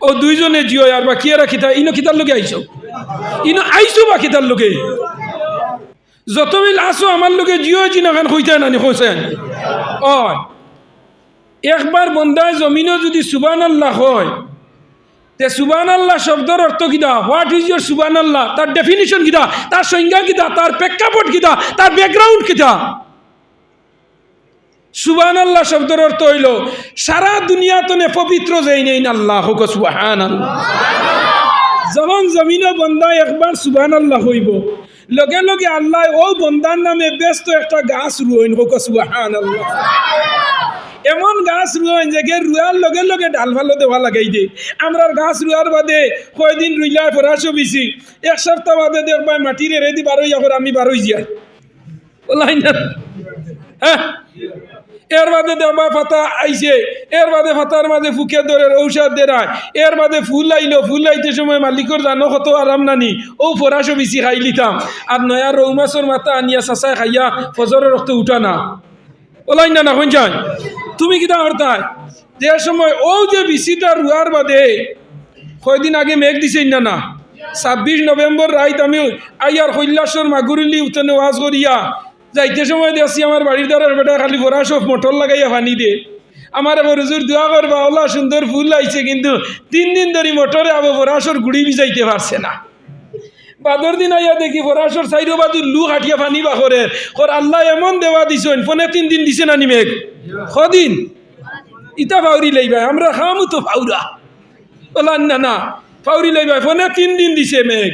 ও দুইজনে জিও আর বা কিয়ারা খিতা ইনো খিতার লোকে আইছো ইনো আইছো বা খিতার লোকে যত মিল আসো আমার লোকে জিও জিনা খান কইতে নানি কইছেন ও একবার বন্দায় জমিনও যদি সুবহানাল্লাহ হয় তে সুবহানাল্লাহ শব্দের অর্থ কিটা হোয়াট ইজ ইয়োর সুবহানাল্লাহ তার ডেফিনিশন কিটা তার সংজ্ঞা কিটা তার প্রেক্ষাপট কিটা তার ব্যাকগ্রাউন্ড কিটা সুবহানাল্লাহ শব্দের অর্থ হইল সারা দুনিয়াতনে পবিত্র যেই নেই আল্লাহ হোক সুবহানাল্লাহ যখন জমিনে বন্দায় একবার সুবহানাল্লাহ হইব লগে লগে আল্লাহ ও বন্দার নামে ব্যস্ত একটা গাছ রুইন হোক সুবহানাল্লাহ এমন গাছ রুইন যে রুয়ার লগে লগে ডাল ভালো দেওয়া লাগাই দে আমরা গাছ রুয়ার বাদে কয়দিন রুইলা ফরাসো বিছি এক সপ্তাহ বাদে দেখবাই মাটিরে রেডি বারোই এখন আমি বারোই যাই বলাই না হ্যাঁ এর বাদে দেবা পাতা আইছে এর বাদে পাতার মাঝে ফুকে ধরে ঔষধ দেয় এর বাদে ফুল আইলো ফুল আইতে সময় মালিকর জানো কত আরাম নানি ও ফরাসো বেশি খাই লিতাম আর নয়া রৌ মাছর মাথা আনিয়া চাচাই খাইয়া ফজরের রক্ত উঠা না ওলাই না না কোন যাই তুমি কিতা হরতায় যে সময় ও যে বিচিটা রুয়ার বাদে কয়দিন আগে মেঘ দিছেন না না 26 নভেম্বর রাইত আমি আইয়ার কৈলাসর মাগুরুলি উঠনে ওয়াজ করিয়া যাইতে সময় দেখছি আমার বাড়ির দ্বারার বেটা খালি ভরা সব মোটর লাগাইয়া পানি দে আমার এবার হুজুর দোয়া করবা ওলা সুন্দর ফুল আইছে কিন্তু 3 দিন ধরে মোটরে আবার ভরাসর গুড়ি ভিজাইতে পারছে না বাদর দিন আইয়া দেখি ভরাসর সাইডো বাদু লু হাটিয়া পানি বাখরের ওর আল্লাহ এমন দেওয়া দিছেন ফোনে 3 দিন দিছে না নিমেঘ কদিন ইটা ফাউরি লইবা আমরা খামু তো ফাউরা ওলা না না ফাউরি লইবা ফোনে 3 দিন দিছে মেঘ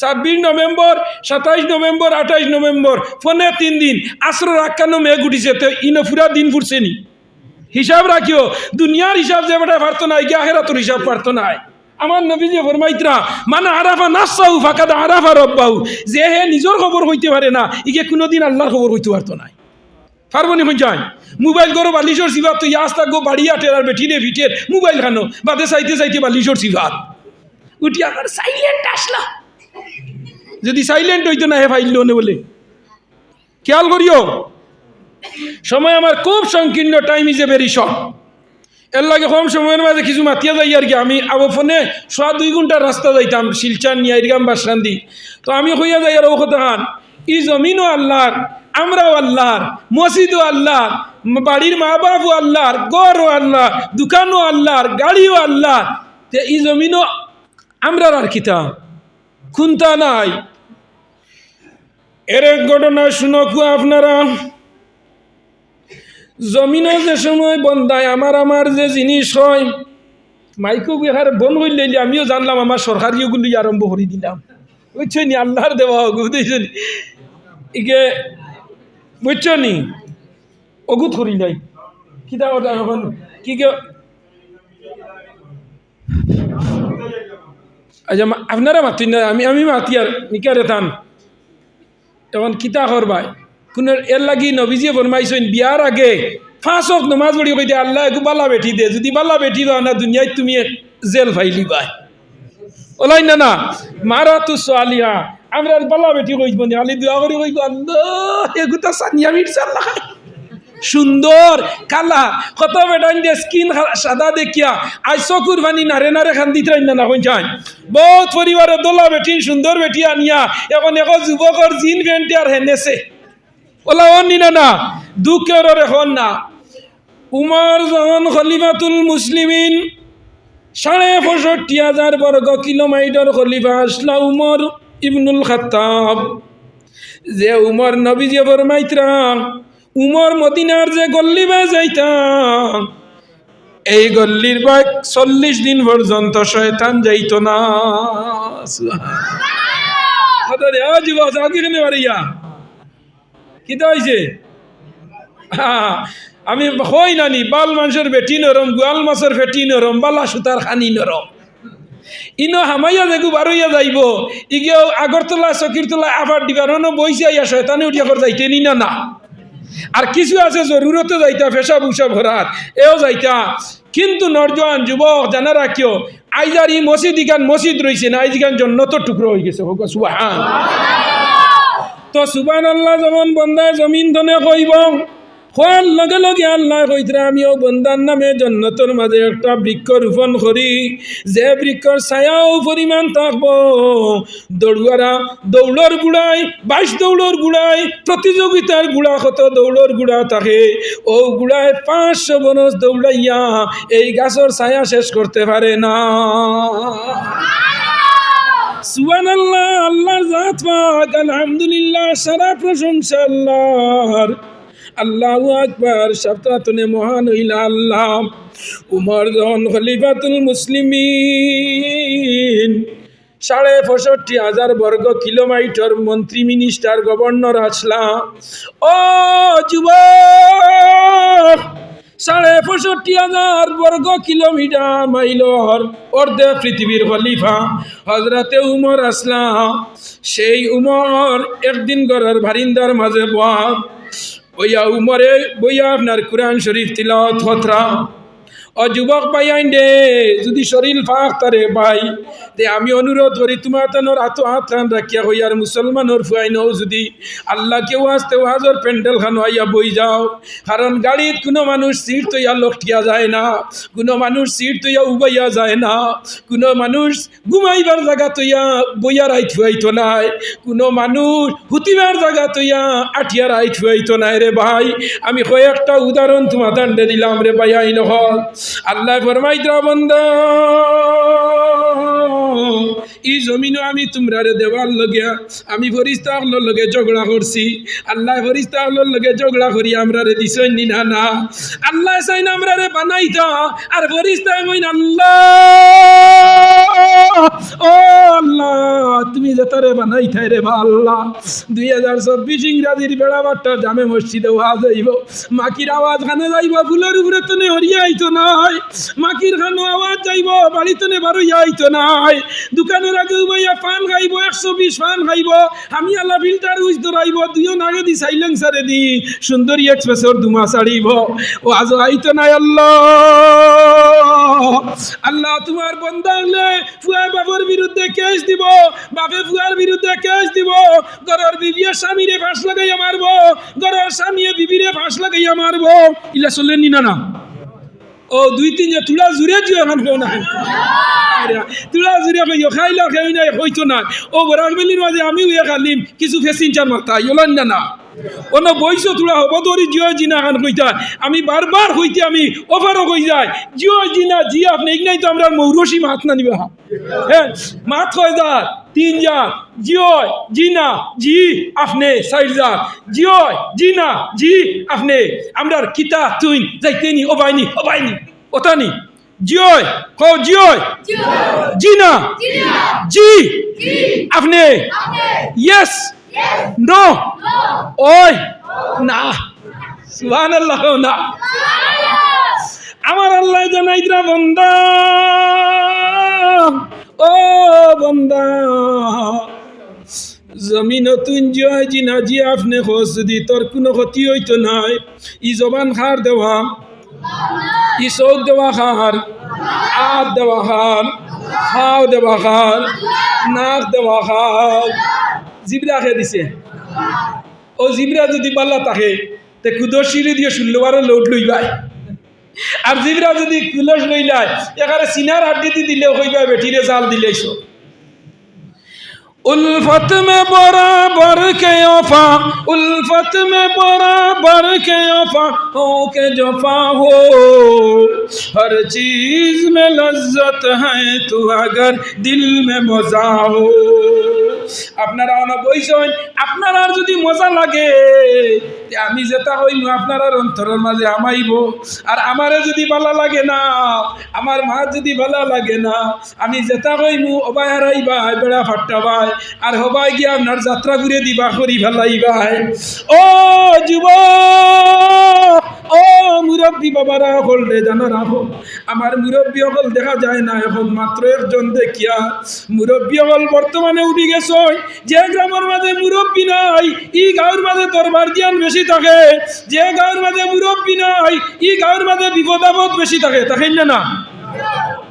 26 নভেম্বর 27 নভেম্বর 28 নভেম্বর ফোনে 3 দিন আসর রাখানো মেঘ উঠিছে তো ইনো পুরা দিন ফুটছে নি হিসাব রাখিও দুনিয়ার হিসাব যে বেটা পারতো না গিয়ে আখেরাতের হিসাব পারতো না আমার নবী যে ফরমাইতরা মানে আরাফা নাসাউ ফাকাদ আরাফা রব্বাহু যে হে নিজের খবর হইতে পারে না ইগে কোনোদিন আল্লাহর খবর হইতে পারতো না পারবনি হই যায় মোবাইল করো বালিশর সিভাত তো ইয়াস থাকবো বাড়িয়া টেরার বেঠিরে ভিটের মোবাইল খানো বাদে চাইতে চাইতে বালিশর সিভাত উঠি আমার সাইলেন্ট আসলা যদি সাইলেন্ট হইতো না হে ফাইল নে বলে খেয়াল করিও সময় আমার খুব সংকীর্ণ time is a very short এর লাগে কম সময়ের মাঝে কিছু মাতিয়া যাই আর কি আমি আবার ফোনে 2 ঘন্টার রাস্তা যাইতাম শিলচার নিয়ে ইরগাম বাসরান্দি তো আমি হইয়া যাই আর ও কথা খান ই জমিনও আল্লাহর আমরাও আল্লাহর মসজিদও আল্লাহর বাড়ির মা বাপও আল্লাহর গড়ও আল্লাহ দোকানও আল্লাহর গাড়িও আল্লাহ তে ই জমিনও আমরার আর কিতা খুনতা নাই এর এক ঘটনা শুনকু আপনারা জমিনে যে সময় বন্ধায় আমার যে জিনিস হয় মাইকো বিহার বন হইলে আমিও জানলাম আমার সরকারিওগুলি আরম্ভ করে দিলাম বুঝছো নি আল্লাহর দেওয়া বুঝছো নি ইকে বুঝছো নি অগুত করি নাই কিতা এখন কি কে আচ্ছা আপনারা মাতি না আমি মাতি আর নিকারে থান এখন কিতা করবাই কোন এর লাগি নবীজি ফরমাইছেন বিয়ার আগে 5 ওয়াক্ত নামাজ পড়ি কইতে আল্লাহ একটু বালা বেটি দে যদি বালা বেটি দাও না দুনিয়ায় তুমি জেল ফাইলি বাই ওলাই না না মারাতু সালিহা আমরা বালা বেটি কইব নি আলি দোয়া করি কইব আল্লাহ এগুতা সানিয়া মির্জা আল্লাহ সুন্দর কালা কত বেটান দিয়ে স্কিন সাদা দেখিয়া আই চকুর পানি নারে নারে খান দিতে না কোন চাই বহুত পরিবারের দোলা বেটি সুন্দর বেটি আনিয়া এখন এক যুবকর জিন ভেন্টি আর হেনেছে ওলা অনি না না দুঃখের এখন না উমর যখন খলিফাতুল মুসলিমিন 65,000 বর্গ কিলোমিটার খলিফা আসলা উমর ইবনুল খাত্তাব যে উমর নবীজি ফরমাইতরা উমর মদিনার যে গল্লি বাই যাইতাম এই গল্লির বাই 40 দিন পর্যন্ত শয়তান যাইত না হঠাৎ আজ বাজাগিনে মারিয়া কিতা হইছে আমি হই নানি বাল মানুষের বেটি নরম গোয়াল মাছের ফেটি নরম বালা সুতার খানি নরম ইনো হামাইয়া দেখু বারইয়া যাইব ইগেও আগরতলা চকিরতলা আবার দিবারনো বইছে আইয়া শয়তানে উঠিয়া করে যাইতে নি না না আর কিছু আছে জরুরতে যাইতা ফেসা বুসা ভরাত এও যাইতা কিন্তু নরজওয়ান যুবক জানা রাখিও আইজার ই মসজিদ রয়েছে না আইজিগান জন্নত টুকরো হয়ে গেছে হোক সুবহান তো সুবহানাল্লাহ যেমন বন্দায় জমিন ধনে কইব হওয়ার লগে লগে আল্লাহ কইতরা আমিও বন্দার নামে জান্নাতের মাঝে একটা বৃক্ষ রোপণ করি, যে বৃক্ষর ছায়াও পরিমাণ থাকবো। দৌড়ুয়ারা দৌড়র গুড়াই 22 দৌড়র গুড়াই প্রতিযোগিতার গুড়া কত দৌড়র গুড়া থাকে, ও গুড়ায় 500 বনস দৌড়াইয়া এই গাছের ছায়া শেষ করতে পারে না। সুবহানাল্লাহ, আল্লাহর জাত পাক, আলহামদুলিল্লাহ, সারা প্রশংসা আল্লাহর। আল্লাহু আকবার, সবটাতনে মহান হইলা আল্লাহ। উমর যখন খলিফাতুল মুসলিমিন 65,000 বর্গ কিলোমিটার মন্ত্রী মিনিস্টার গভর্নর আসলা। ও যুবক, 65,000 বর্গ কিলোমিটার মাইলর অর্ধেক পৃথিবীর খলিফা হজরতে উমর আসলা। সেই উমর একদিন ঘরের বারিন্দার মাঝে বইয়া উমরে বইয়া আপনার কুরআন শরীফ তিলাওয়াত হতরা। ও যুবক ভাই আইন্ডে যদি শরীর ফাঁক তারে ভাই তে আমি অনুরোধ করি তোমার তানোর হাত রান রাখিয়া হইয়ার মুসলমানের ফুয়াইনও যদি আল্লাহ কেউ আসতে ওয়াজর প্যান্ডেল খানো আইয়া বই যাও, কারণ গাড়িত কোনো মানুষ সিট তৈয়া লটকিয়া যায় না, কোনো মানুষ সিট তৈয়া উবাইয়া যায় না, কোনো মানুষ ঘুমাইবার জায়গা তৈয়া বইয়া রাইত ফুয়াইতো নাই, কোনো মানুষ হুতিবার জায়গা তৈয়া আঠিয়া রাইত ফুয়াইতো নাই। রে ভাই আমি কয়েকটা উদাহরণ তোমার দান্ডে দিলাম রে ভাই আইন হল। আল্লাহ ফরমাইতরা বান্দা, এই জমিনও আমি তোমরারে দেওয়ার লগে আমি ফরিস্তাগুলোর লগে ঝগড়া করছি। আল্লাহ ফরিস্তাগুলোর লগে ঝগড়া করি আমরারে দিছই নি না না। আল্লাহ চাইন আমরারে বানাইতা, আর ফরিস্তা কইন আল্লাহ ও আল্লাহ তুমি যেতারে বানাইতাই রে বা আল্লাহ। 2024 ইংরাজির বেড়া বারটা জামে মসজিদে ওয়াজ হইব, মাকির আওয়াজ খানে যাইব, ফুলের উপরে তনে হরিয়া আইতো নাই, মাকির খানো আওয়াজ যাইব, বাড়ি তনে বারোইয়া আইতো নাই, দোকানের আগে উবাইয়া পান খাইব, 120 পান খাইব, আমি আল্লাহ ফিল্টার উইচ ধরাইব, দুইও নাগে দি সাইলেন্সারে দি সুন্দরী এক্সপ্রেসর ধুমা ছাড়িব, ও আজ আইতো নাই। আল্লাহ আল্লাহ তোমার বন্দা হলে ফুয়া বাবার বিরুদ্ধে কেস দিব, বাপে ফুয়ার বিরুদ্ধে কেস দিব, ঘরের বিবিয়ে স্বামীরে ফাঁস লাগাইয়া মারবো, ঘরের স্বামীয়ে বিবিরে ফাঁস লাগাইয়া মারবো। ইলা চললেন নি না না? ও 2-3 তুলা জুড়ে জিও এখন কেউ না, তুলা জুড়ে কইও খাইলা খেয়ে নাই হইতো না। ও বরাকবেলির মাঝে আমি উয়ে খালিম কিছু ফেসিনচার মারতা ইলান না না অন্য বইস তুলা হব ধরি জিও জিনা খান কইতা আমি বারবার হইতে আমি ওভারও কই যায় জিও জিনা জি আপনি ইগনাই তো আমরা মৌরসি মাত না নিবা। হ্যাঁ মাত হয়ে যা 3 jar জিও জিনা জি আপনি 4 jar জিও জিনা জি আপনি আমরা কিতা তুই যাইতেনি ওবাইনি ওতানি জিও কো জিও জিনা জি আপনি ইয়েস নো ওই না সুবহানাল্লাহ না। আমার আল্লাহ জানাইতরা বান্দা ও বান্দা জমিন তুন জয় জিনা জি আপনি খোঁজ যদি তোর কোনো ক্ষতি হইতো নাই। ই জবান খার দেওয়া, ই চোখ দেওয়া খার, হাত দেওয়া খার, খাও দেওয়া খার, নাক দেওয়া খার, জিবরা খেয়ে দিছে। ও জিবরা যদি পাল্লা থাকে তে কুদর সিঁড়ি দিয়ে 16 লোড লইবাই, আর জিবরা যদি কুলস লইলাই এখানে সিনার হাড্ডি দিলে হইবাই বেটিরে জাল দিলেইছো। उल्फत में बराबर के वफा, उल्फत में बराबर के वफा हो के जफा हो, हर चीज में लज्जत है तू अगर दिल में मजा हो। আপনারা অন বইছেন, আপনারা যদি মজা লাগে আমি যেটা হইমু আপনারা অন্তরের মাঝে আমাইব, আর আমারে যদি ভালো লাগে না, আমার মা যদি ভালো লাগে না, আমি যেটা হইমু অবাই হারাইবা বেড়া ফাট্টাবাই, আর হবাই গিয়া আপনার যাত্রা ঘুরে দিবা করি ফেলাইবাই। ও যুবক, ও মুরব্বী বাবারা হল রে জানা রাখো, আমার মুরব্বী হল দেখা যায় না এখন মাত্র একজন দেখিয়া। মুরব্বী হল বর্তমানে উঠে গেছে। যে গ্রামের মাঝে মুরব্বী নাই ই গাঁর মাঝে দরবার জ্ঞান বেশি থাকে, যে গাঁর মাঝে মুরব্বী নাই ই গাঁর মাঝে বিপদ আপদ বেশি থাকে, তাকে না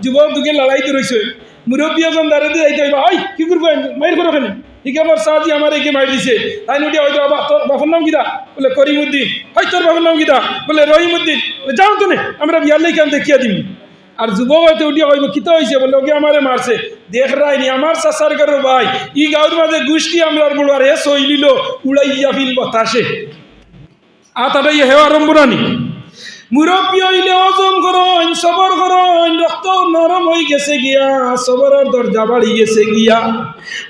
যুবক দুকে লড়াইতে রয়েছে। মুরব্বী এখন দাঁড়াতে যাইতে হইবা, ওই কি করবো মায়ের করো কেন হিকে আমার সাহায্য আমার একে মারি দিছে তাই নুটি হয়তো বাবা তোর বাবার নাম কিতা বলে করিমউদ্দিন, হয় তোর বাবার নাম কিতা বলে রহিমউদ্দিন, যাও তো নে আমরা বিয়ার লেগে আমি দেখিয়া দিম। আর যুবক হয়তো উঠিয়া হইব কিতা হয়েছে বলে ওকে আমারে মারছে দেখ রায়নি আমার চাচার কারো ভাই ই গাঁর মাঝে গোষ্ঠী আমরা বড় আর হে সইলিল উড়াইয়া ফিল বাতাসে আতাটাই হেওয়া আরম্ভরানি মুরব্বী হইলে হজম করন সবর করন রক্ত নরম হয়ে গেছে গিয়া সবরের দরজা বাড়ি গেছে গিয়া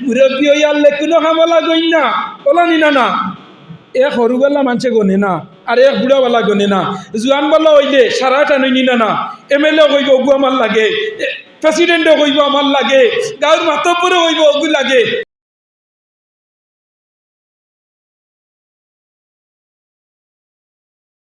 মুরব্বী হইয়ালে কোনো হামলা গই না বলানি না না এক সরুবেলা মানুষে গনে না আর এক বুড়াবেলা গনে না জোয়ানবেলা হইলে সারাটা নইনি না না MLA কইব ওগু আমার লাগে প্রেসিডেন্টে কইব আমার লাগে গাঁর মাতব্বরে কইব ওগু লাগে